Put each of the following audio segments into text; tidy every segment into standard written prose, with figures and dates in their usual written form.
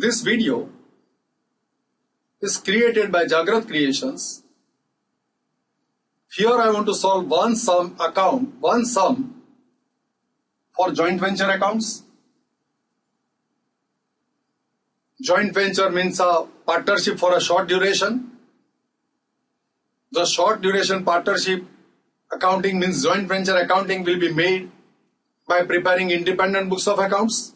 This video is created by Jagrat Creations. Here I want to solve one sum for joint venture accounts. Joint venture means a partnership for a short duration. The short duration partnership accounting means joint venture accounting will be made by preparing independent books of accounts.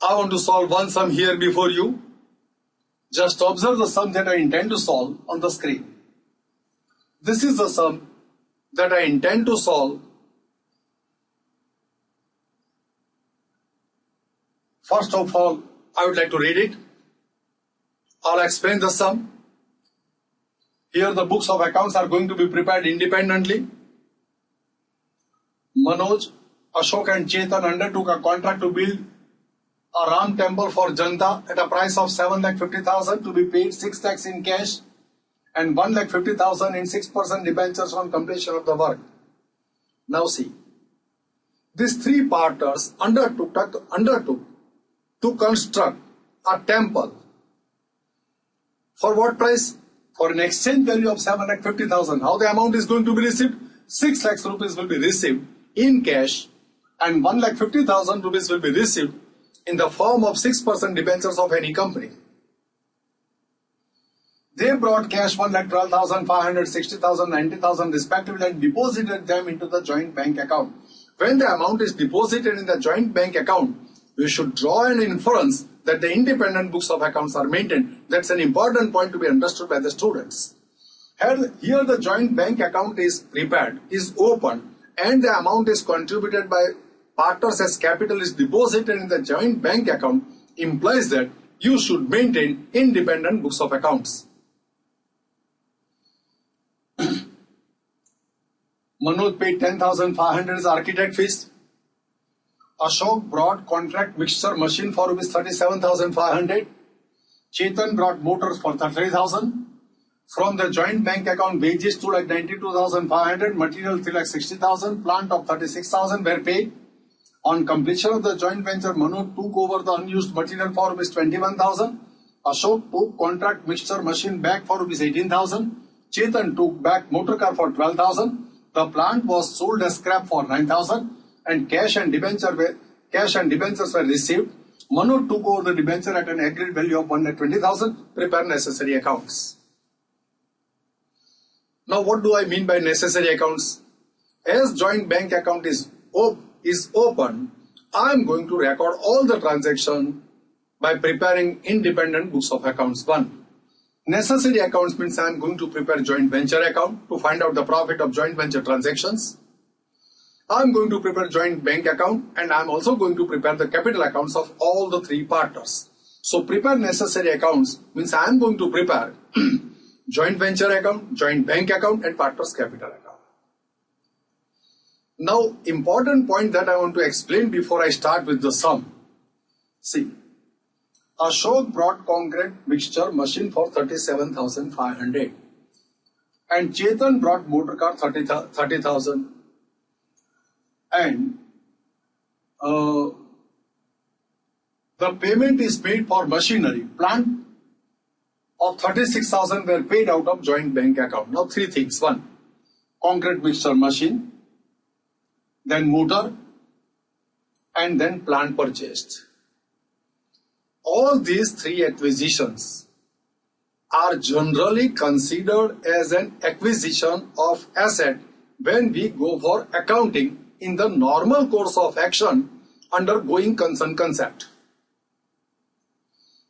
I want to solve one sum here before you. Just observe the sum that I intend to solve on the screen. This is the sum that I intend to solve. First of all, I would like to read it. I'll explain the sum. Here the books of accounts are going to be prepared independently. Manoj, Ashok and Chetan undertook a contract to build a Ram temple for Janta at a price of 7,50,000 to be paid 6 lakhs in cash and 1,50,000 in 6% debentures on completion of the work. Now see, these three partners undertook to construct a temple. For what price? For an exchange value of 7,50,000. How the amount is going to be received? 6 lakhs rupees will be received in cash and 1,50,000 rupees will be received in the form of 6% debentures of any company. They brought cash 1,12,000, 500, 60,000, 90,000 respectively and deposited them into the joint bank account. When the amount is deposited in the joint bank account, we should draw an inference that the independent books of accounts are maintained. That's an important point to be understood by the students. Here the joint bank account is prepared, is opened, and the amount is contributed by partners as capital is deposited in the joint bank account, implies that you should maintain independent books of accounts. Manoj paid 10,500 as architect fees. Ashok brought contract mixture machine for rupees 37,500. Chetan brought motors for 33,000. From the joint bank account, wages stood at 92,500, material 3,60,000, plant of 36,000 were paid. On completion of the joint venture, Manoj took over the unused material for rupees 21,000. Ashok took contract mixture machine back for rupees 18,000. Chetan took back motor car for 12,000. The plant was sold as scrap for 9,000 and cash and debentures were received. Manoj took over the debenture at an agreed value of 1,20,000. Prepare necessary accounts. Now what do I mean by necessary accounts? As joint bank account is open, I am going to record all the transactions by preparing independent books of accounts. 1. Necessary accounts means I am going to prepare joint venture account to find out the profit of joint venture transactions. I am going to prepare joint bank account and I am also going to prepare the capital accounts of all the three partners. So prepare necessary accounts means I am going to prepare joint venture account, joint bank account and partners capital account. Now important point that I want to explain before I start with the sum. See, Ashok brought concrete mixture machine for 37,500 and Chetan brought motor car 30,000 and the payment is made for machinery. Plant of 36,000 were paid out of joint bank account. Now three things. 1. Concrete mixture machine, then motor and then plant purchased. All these three acquisitions are generally considered as an acquisition of asset when we go for accounting in the normal course of action under going concern concept.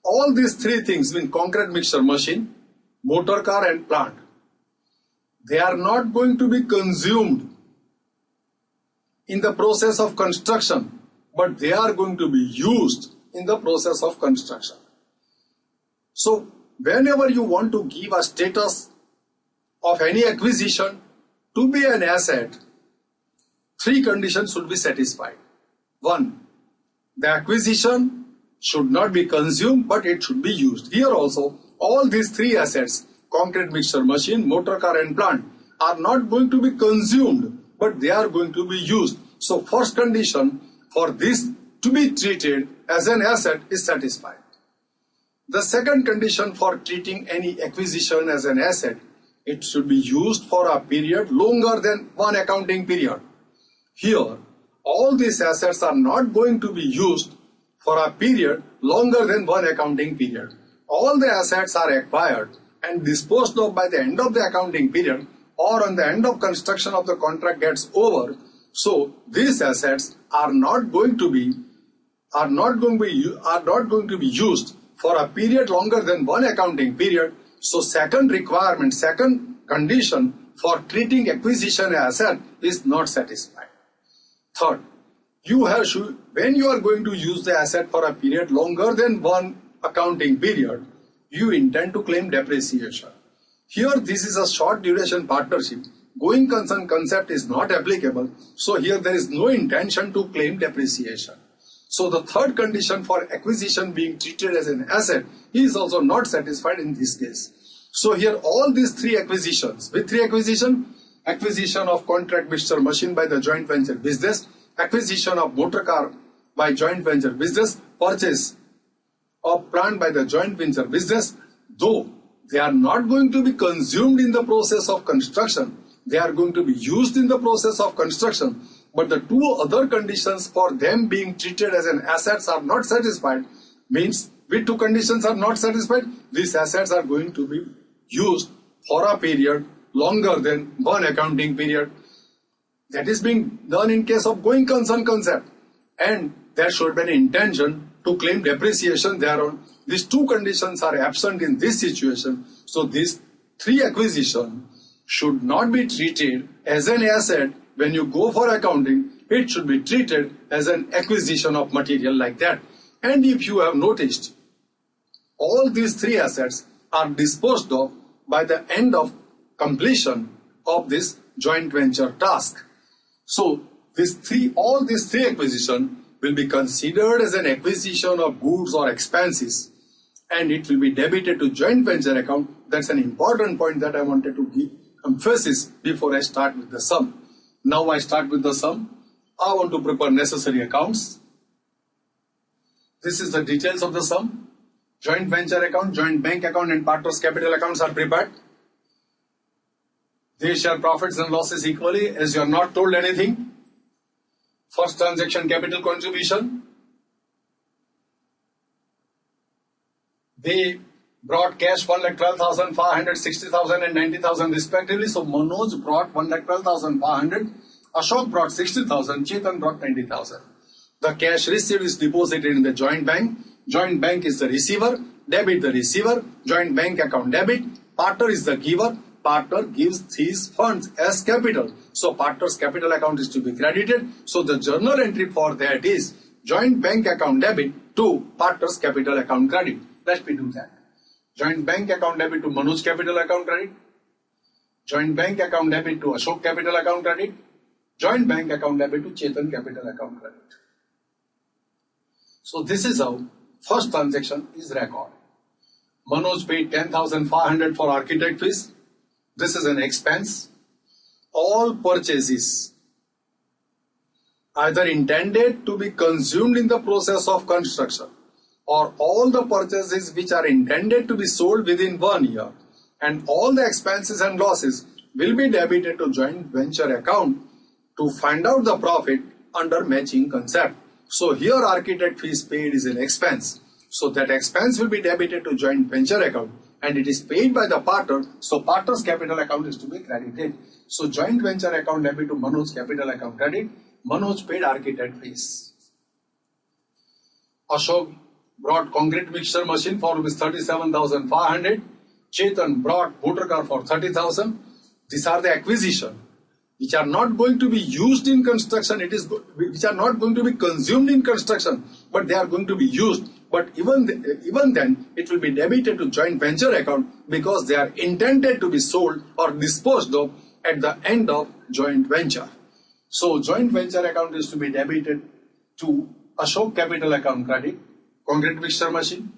All these three things mean concrete mixture machine, motor car and plant. They are not going to be consumed in the process of construction, but they are going to be used in the process of construction. So whenever you want to give a status of any acquisition to be an asset, three conditions should be satisfied. 1. The acquisition should not be consumed but it should be used. Here also all these three assets, concrete mixture machine, motor car and plant, are not going to be consumed but they are going to be used. So first condition for this to be treated as an asset is satisfied. The second condition for treating any acquisition as an asset, it should be used for a period longer than one accounting period. Here, all these assets are not going to be used for a period longer than one accounting period. All the assets are acquired and disposed of by the end of the accounting period or on the end of construction of the contract gets over. So these assets are not going to be used for a period longer than one accounting period. So second condition for treating acquisition asset is not satisfied. Third, when you are going to use the asset for a period longer than one accounting period, you intend to claim depreciation. Here this is a short duration partnership. Going concern concept is not applicable. So here there is no intention to claim depreciation. So the third condition for acquisition being treated as an asset is also not satisfied in this case. So here all these three acquisitions, with three acquisition of contract mixture machine by the joint venture business, acquisition of motor car by joint venture business, purchase of plant by the joint venture business, though they are not going to be consumed in the process of construction, they are going to be used in the process of construction, but the two other conditions for them being treated as an assets are not satisfied. Means with two conditions are not satisfied, these assets are going to be used for a period longer than one accounting period. That is being done in case of going concern concept, and there should be an intention to claim depreciation thereon. These two conditions are absent in this situation. So these three acquisitions should not be treated as an asset. When you go for accounting, it should be treated as an acquisition of material like that. And if you have noticed, all these three assets are disposed of by the end of completion of this joint venture task. So all these three acquisitions will be considered as an acquisition of goods or expenses, and it will be debited to joint venture account. That's an important point that I wanted to give emphasis before I start with the sum. Now I start with the sum. I want to prepare necessary accounts. This is the details of the sum. Joint venture account, joint bank account and partners capital accounts are prepared. They share profits and losses equally as you are not told anything. First transaction capital contribution. They brought cash 1,12,500, 60,000 and 90,000 respectively. So Manoj brought 1,12,500, Ashok brought 60,000, Chetan brought 90,000. The cash received is deposited in the joint bank. Joint bank is the receiver, debit the receiver, joint bank account debit, partner is the giver, partner gives his funds as capital. So partner's capital account is to be credited. So the journal entry for that is joint bank account debit to partner's capital account credit. Let me do that. Joint bank account debit to Manoj capital account credit. Joint bank account debit to Ashok capital account credit. Joint bank account debit to Chetan capital account credit. So this is how first transaction is recorded. Manoj paid 10,500 for architect fees. This is an expense. All purchases either intended to be consumed in the process of construction or all the purchases which are intended to be sold within 1 year, and all the expenses and losses will be debited to joint venture account to find out the profit under matching concept. So here architect fees paid is an expense. So that expense will be debited to joint venture account and it is paid by the partner. So partner's capital account is to be credited. So joint venture account debit to Manoj capital account credit. Manoj paid architect fees. Ashok brought concrete mixture machine for rupees 37,500. Chetan brought motor car for 30,000. These are the acquisition which are not going to be used in construction. Which are not going to be consumed in construction, but they are going to be used. But even then, it will be debited to joint venture account because they are intended to be sold or disposed of at the end of joint venture. So joint venture account is to be debited to Ashok capital account credit, concrete mixture machine.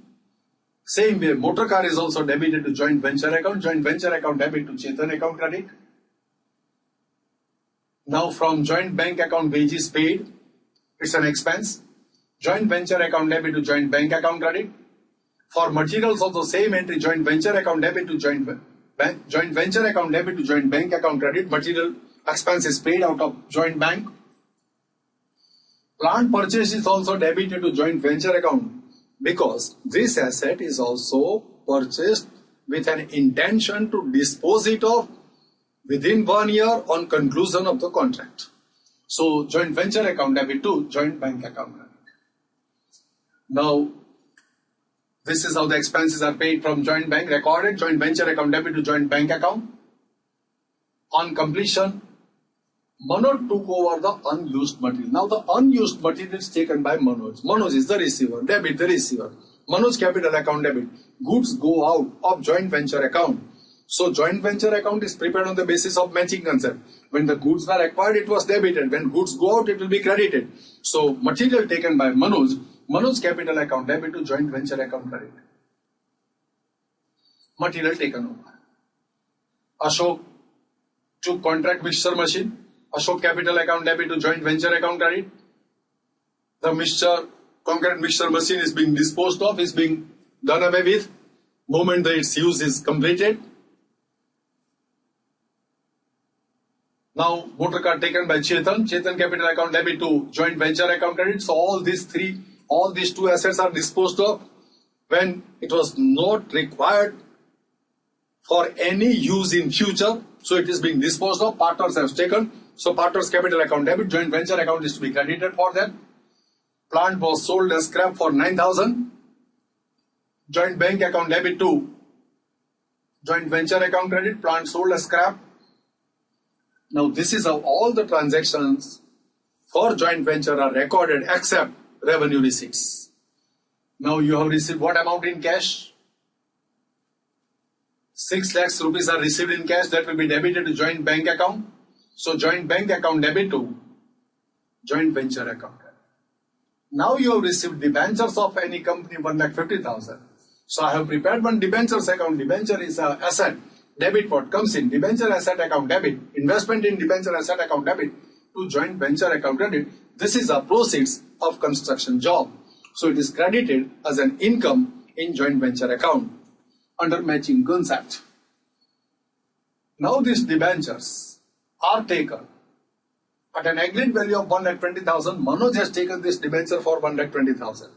Same way, motor car is also debited to joint venture account debit to Chetan account credit. Now from joint bank account wages paid, it's an expense. joint venture account debit to joint bank account credit. For materials also same entry, joint venture account debit to joint venture account debit to joint bank account credit. Material expense is paid out of joint bank. Plant purchase is also debited to joint venture account because this asset is also purchased with an intention to dispose it of within 1 year on conclusion of the contract. So joint venture account debit to joint bank account credit. Now this is how the expenses are paid from joint bank. Recorded joint venture account debit to joint bank account. On completion, Manoj took over the unused material. Now the unused material is taken by Manoj. Manoj is the receiver, debit the receiver. Manoj capital account debit. Goods go out of joint venture account. So joint venture account is prepared on the basis of matching concept. When the goods were acquired, it was debited. When goods go out, it will be credited. So material taken by Manoj, Manoj capital account debit to joint venture account credit. Material taken over. Ashok took contract mixture machine. Ashok capital account debit to joint venture account credit. The concrete mixture machine is being disposed of, is being done away with. Moment that its use is completed. Now motor car taken by Chetan. Chetan capital account debit to joint venture account credit. So all these two assets are disposed of when it was not required for any use in future. So it is being disposed of. Partners have taken. So partners capital account debit, joint venture account is to be credited for that. Plant was sold as scrap for 9,000. Joint bank account debit to joint venture account credit. Plant sold as scrap. Now this is how all the transactions for joint venture are recorded except revenue receipts. Now you have received what amount in cash? 6 lakhs rupees are received in cash, that will be debited to joint bank account. So joint bank account debit to joint venture account. Now you have received debentures of any company 1,50,000. So I have prepared one debentures account. Debenture is an asset. Debit what comes in. Debenture asset account debit. Investment in debenture asset account debit to joint venture account credit. This is a proceeds of construction job. So it is credited as an income in joint venture account under matching concept. Now these debentures are taken at an agreed value of 1,20,000. Manoj has taken this debenture for 1,20,000.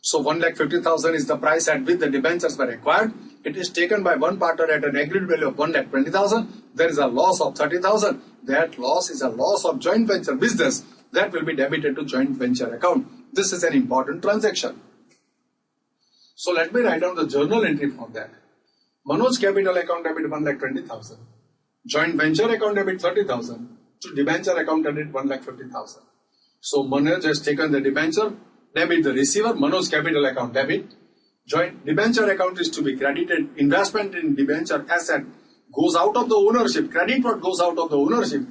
So 1,50,000 is the price at which the debentures were acquired. It is taken by one partner at an agreed value of 1,20,000. There is a loss of 30,000. That loss is a loss of joint venture business. That will be debited to joint venture account. This is an important transaction. So let me write down the journal entry for that. Manoj capital account debit 1,20,000. Joint venture account debit 30,000. To debenture account debit 1,50,000. So Manoj has taken the debenture, debit the receiver, Manoj capital account debit. Joint debenture account is to be credited. Investment in debenture asset goes out of the ownership. Credit what goes out of the ownership.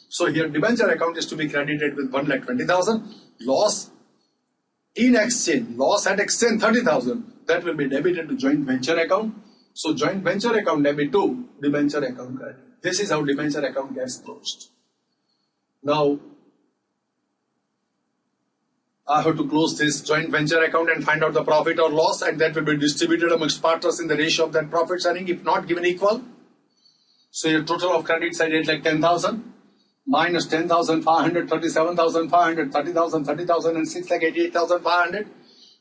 So here debenture account is to be credited with 1,20,000. Loss in exchange, loss at exchange 30,000. That will be debited to joint venture account. So joint venture account debit to debenture account credit. This is how debenture account gets closed. Now, I have to close this joint venture account and find out the profit or loss, and that will be distributed amongst partners in the ratio of that profit sharing if not given equal. So your total of credits I did like 10,000 minus 10,500, 37,500, 30,000, 30,000 and 6,88,500.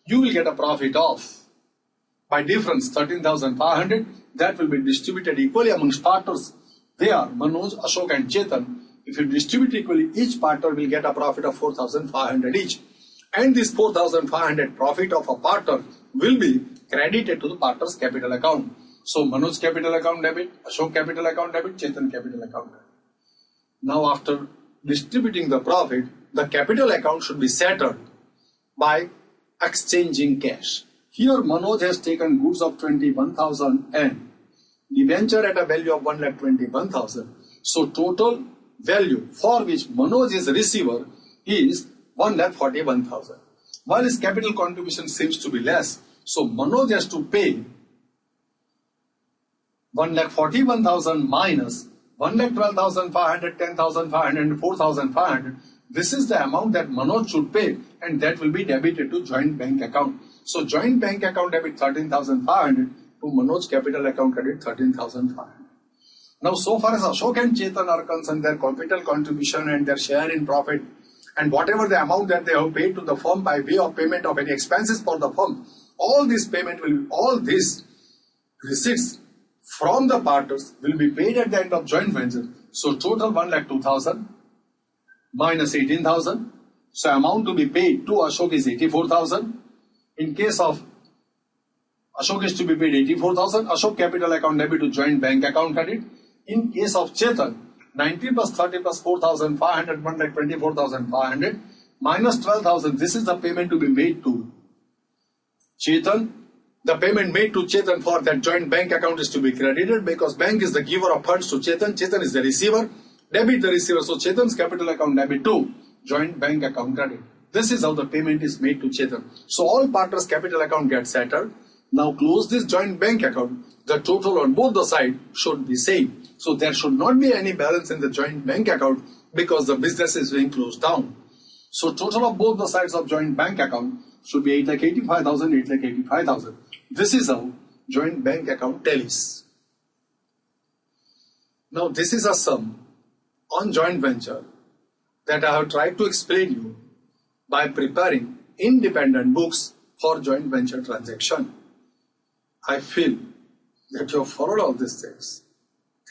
You will get a profit of, by difference, 13,500. That will be distributed equally amongst partners. They are Manoj, Ashok and Chetan. If you distribute equally, each partner will get a profit of 4,500 each. And this 4,500 profit of a partner will be credited to the partner's capital account. So Manoj capital account debit, Ashok capital account debit, Chetan capital account debit. Now after distributing the profit, the capital account should be settled by exchanging cash. Here Manoj has taken goods of 21,000 and debenture at a value of 1,21,000. So total value for which Manoj is receiver is 1,41,000. While his capital contribution seems to be less, so Manoj has to pay 1,41,000 minus 1,12,500, 10,500 and 4,500. This is the amount that Manoj should pay, and that will be debited to joint bank account. So joint bank account debit 13,500 to Manoj capital account credit 13,500. Now, so far as Ashok and Chetan are concerned, their capital contribution and their share in profit and whatever the amount that they have paid to the firm by way of payment of any expenses for the firm, all these receipts from the partners will be paid at the end of joint venture. So total 1,02,000 minus 18,000. So amount to be paid to Ashok is 84,000. In case of Ashok is to be paid 84,000, Ashok capital account debit to joint bank account credit. In case of Chetan, 90 plus 30 plus 4,500, 1,24,500 minus 12,000. This is the payment to be made to Chetan. The payment made to Chetan for that joint bank account is to be credited because bank is the giver of funds to Chetan. Chetan is the receiver. Debit the receiver. So Chetan's capital account debit to joint bank account credit. This is how the payment is made to Chetan. So all partners' capital account gets settled. Now close this joint bank account. The total on both the sides should be same. So there should not be any balance in the joint bank account because the business is being closed down. So total of both the sides of joint bank account should be 8,85,000, 8,85,000. This is how joint bank account tallies. Now this is a sum on joint venture that I have tried to explain you by preparing independent books for joint venture transaction. I feel that you have followed all these things.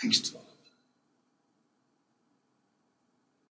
Thanks to all.